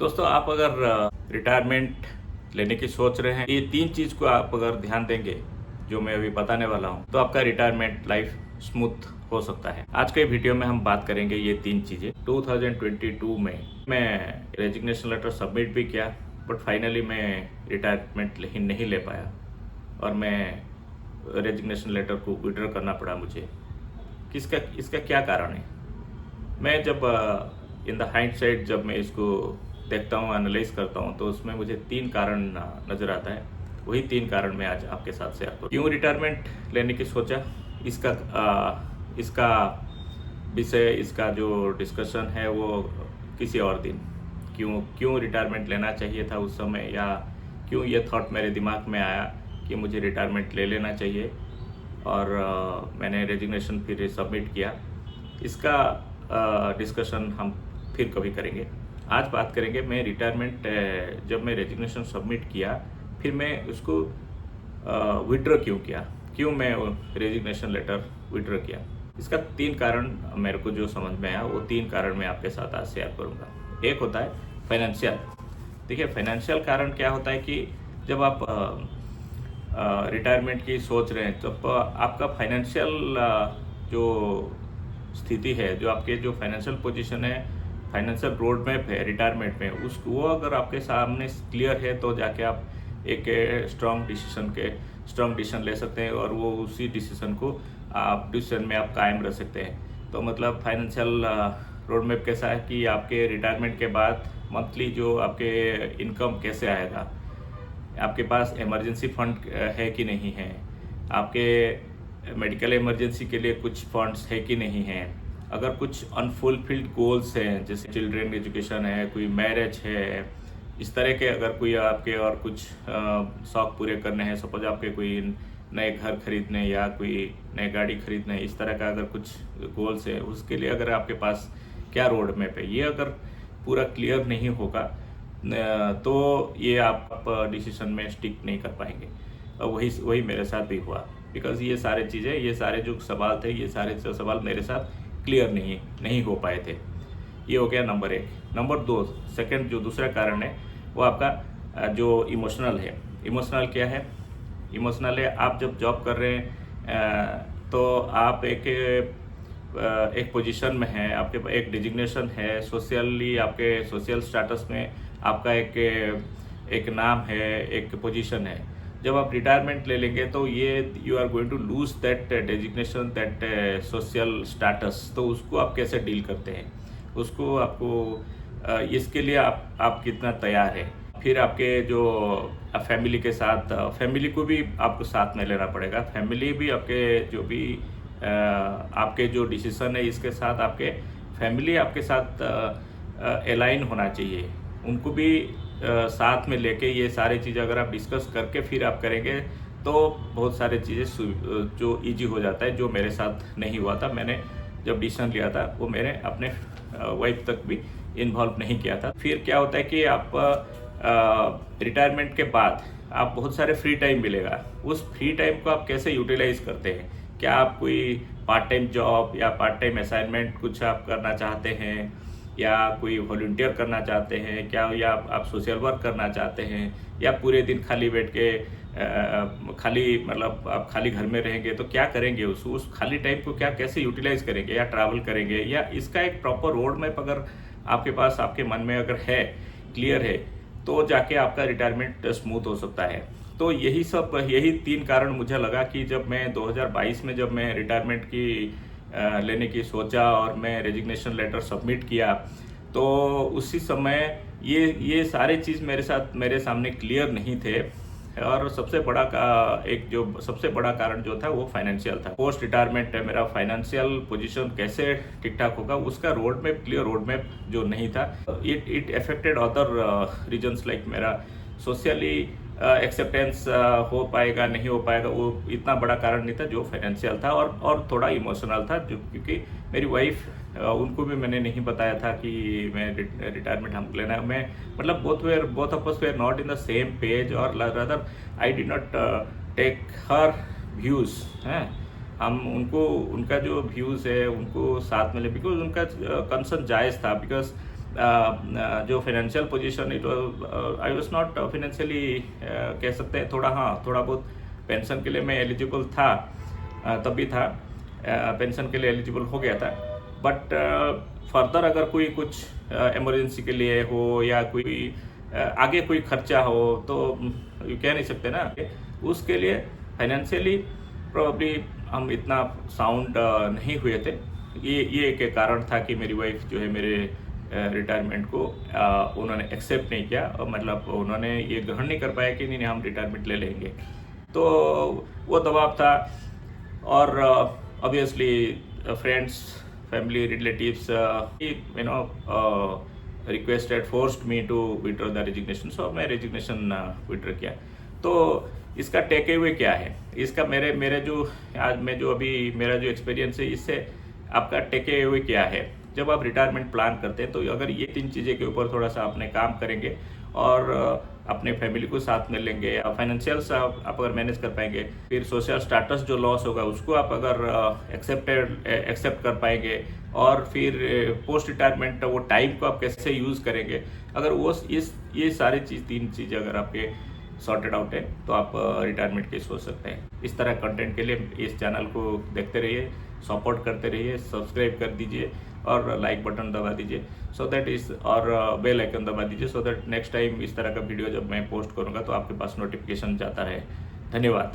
दोस्तों, आप अगर रिटायरमेंट लेने की सोच रहे हैं, ये 3 चीज़ को आप अगर ध्यान देंगे, जो मैं अभी बताने वाला हूँ, तो आपका रिटायरमेंट लाइफ स्मूथ हो सकता है। आज के वीडियो में हम बात करेंगे ये 3 चीज़ें। 2022 में मैं रेजिग्नेशन लेटर सबमिट भी किया, बट फाइनली मैं रिटायरमेंट नहीं ले पाया और मैं रेजिग्नेशन लेटर को विड्रॉ करना पड़ा मुझे। इसका क्या कारण है? मैं जब इन द हाइंडसाइट जब मैं इसको देखता हूँ, एनालाइज करता हूँ, तो उसमें मुझे 3 कारण नज़र आता है। वही 3 कारण मैं आज आपके साथ शेयर करूँ। क्यों रिटायरमेंट लेने की सोचा, इसका विषय, इसका जो डिस्कशन है वो किसी और दिन। क्यों रिटायरमेंट लेना चाहिए था उस समय, या क्यों ये थॉट मेरे दिमाग में आया कि मुझे रिटायरमेंट ले लेना चाहिए, और मैंने रेजिग्नेशन फिर सबमिट किया। इसका डिस्कशन हम फिर कभी करेंगे। आज बात करेंगे मैं रिटायरमेंट, जब मैं रेजिग्नेशन सबमिट किया, फिर मैं उसको विड्रॉ क्यों मैं रेजिग्नेशन लेटर विड्रॉ किया। इसका 3 कारण मेरे को जो समझ में आया, वो 3 कारण मैं आपके साथ आज शेयर करूँगा। एक होता है फाइनेंशियल। देखिए, फाइनेंशियल कारण क्या होता है कि जब आप रिटायरमेंट की सोच रहे हैं, तो आपका फाइनेंशियल जो स्थिति है, जो आपके जो फाइनेंशियल पोजीशन है, फाइनेंशियल रोड मैप है रिटायरमेंट में, वो अगर आपके सामने क्लियर है, तो जाके आप एक स्ट्रॉन्ग डिसीजन ले सकते हैं, और वो उसी डिसीजन में आप कायम रह सकते हैं। तो मतलब फाइनेंशियल रोड मैप कैसा है कि आपके रिटायरमेंट के बाद मंथली जो आपके इनकम कैसे आएगा, आपके पास इमरजेंसी फंड है कि नहीं है, आपके मेडिकल इमरजेंसी के लिए कुछ फंड्स है कि नहीं है, अगर कुछ अनफुलफिल्ड गोल्स हैं, जैसे चिल्ड्रन एजुकेशन है, कोई मैरिज है, इस तरह के अगर कोई आपके और कुछ शौक पूरे करने हैं, सपोज आपके कोई नए घर खरीदने या कोई नई गाड़ी खरीदने, इस तरह का अगर कुछ गोल्स है, उसके लिए अगर आपके पास क्या रोड मैप है, ये अगर पूरा क्लियर नहीं होगा तो ये आप डिसीजन में स्टिक नहीं कर पाएंगे। और वही मेरे साथ भी हुआ, बिकॉज ये सारे जो सवाल थे, ये सारे जो सवाल मेरे साथ क्लियर नहीं हो पाए थे। ये हो गया नंबर 1। नंबर 2, सेकंड जो दूसरा कारण है, वो आपका जो इमोशनल है। इमोशनल क्या है? इमोशनल है, आप जब जॉब कर रहे हैं तो आप एक पोजीशन में हैं, आपके एक डिजिग्नेशन है, सोशली आपके सोशल स्टेटस में आपका एक नाम है, एक पोजीशन है। जब आप रिटायरमेंट ले लेंगे तो ये you are going to lose that designation, that social status. तो उसको आप कैसे डील करते हैं, उसको आपको इसके लिए आप कितना तैयार है। फिर आपके जो फैमिली के साथ, फैमिली को भी आपको साथ में लेना पड़ेगा। फैमिली भी आपके जो भी आपके जो डिसीजन है, इसके साथ आपके फैमिली आपके साथ अलाइन होना चाहिए। उनको भी साथ में लेके ये सारी चीज़ें अगर आप डिस्कस करके फिर आप करेंगे, तो बहुत सारी चीज़ें जो इजी हो जाता है, जो मेरे साथ नहीं हुआ था। मैंने जब डिसीजन लिया था, वो मैंने अपने वाइफ तक भी इन्वॉल्व नहीं किया था। फिर क्या होता है कि आप रिटायरमेंट के बाद आप बहुत सारे फ्री टाइम मिलेगा। उस फ्री टाइम को आप कैसे यूटिलाइज करते हैं? क्या आप कोई पार्ट टाइम जॉब या पार्ट टाइम असाइनमेंट कुछ आप करना चाहते हैं, या कोई वॉलंटियर करना चाहते हैं क्या, या आप सोशल वर्क करना चाहते हैं, या पूरे दिन खाली बैठ के मतलब आप खाली घर में रहेंगे, तो क्या करेंगे? उस खाली टाइम को कैसे यूटिलाइज करेंगे, या ट्रैवल करेंगे, या इसका एक प्रॉपर रोड मैप अगर आपके पास, आपके मन में अगर है, क्लियर है, तो जाके आपका रिटायरमेंट स्मूथ हो सकता है। तो यही 3 कारण मुझे लगा कि जब मैं 2022 में जब मैं रिटायरमेंट की लेने की सोचा और मैं रेजिग्नेशन लेटर सबमिट किया, तो उसी समय ये सारे चीज़ मेरे सामने क्लियर नहीं थे। और सबसे बड़ा कारण जो था, वो फाइनेंशियल था। पोस्ट रिटायरमेंट मेरा फाइनेंशियल पोजीशन कैसे ठीक ठाक होगा, उसका क्लियर रोड मैप जो नहीं था। It affected other reasons, like मेरा सोशली एक्सेप्टेंस हो पाएगा नहीं हो पाएगा, वो इतना बड़ा कारण नहीं था जो फाइनेंशियल था, और थोड़ा इमोशनल था, जो क्योंकि मेरी वाइफ, उनको भी मैंने नहीं बताया था कि मैं रिटायरमेंट हमको लेना है। मैं मतलब both of us were not in the same page, और rather I did not take her views हैं। हम उनका जो व्यूज़ है उनको साथ में ले, बिकॉज उनका कंसर्न जायज़ था, बिकॉज जो financial position it I was not financially कह सकते हैं थोड़ा, हाँ थोड़ा बहुत पेंशन के लिए मैं एलिजिबल था, तभी था, पेंशन के लिए एलिजिबल हो गया था। बट फर्दर अगर कोई कुछ इमरजेंसी के लिए हो या कोई आगे कोई खर्चा हो तो यू कह नहीं सकते ना, उसके लिए फाइनेंशियली प्रॉब्ली हम इतना साउंड नहीं हुए थे। ये एक कारण था कि मेरी वाइफ जो है मेरे रिटायरमेंट को उन्होंने एक्सेप्ट नहीं किया, और मतलब उन्होंने ये ग्रहण नहीं कर पाया कि नहीं हम रिटायरमेंट ले लेंगे, तो वो दबाव था। और obviously friends, family, relatives you know requested, forced me to withdraw the resignation, so मैं रेजिग्नेशन विड्रॉ किया। तो इसका टेक अवे क्या है, इसका मेरे जो आज मैं जो अभी मेरा जो एक्सपीरियंस है, इससे आपका टेक अवे क्या है। जब आप रिटायरमेंट प्लान करते हैं तो अगर ये 3 चीज़ें के ऊपर थोड़ा सा अपने काम करेंगे और अपने फैमिली को साथ में लेंगे, फाइनेंशियल्स आप अगर मैनेज कर पाएंगे, फिर सोशल स्टेटस जो लॉस होगा उसको आप अगर एक्सेप्ट कर पाएंगे, और फिर पोस्ट रिटायरमेंट वो टाइम को आप कैसे यूज़ करेंगे, अगर वो ये सारी 3 चीज़ अगर आपके सॉर्टेड आउट है तो आप रिटायरमेंट की सोच सकते हैं। इस तरह कंटेंट के लिए इस चैनल को देखते रहिए, सपोर्ट करते रहिए, सब्सक्राइब कर दीजिए और लाइक बटन दबा दीजिए सो दैट इस, और बेल आइकन दबा दीजिए सो दैट नेक्स्ट टाइम इस तरह का वीडियो जब मैं पोस्ट करूंगा तो आपके पास नोटिफिकेशन जाता रहे। धन्यवाद।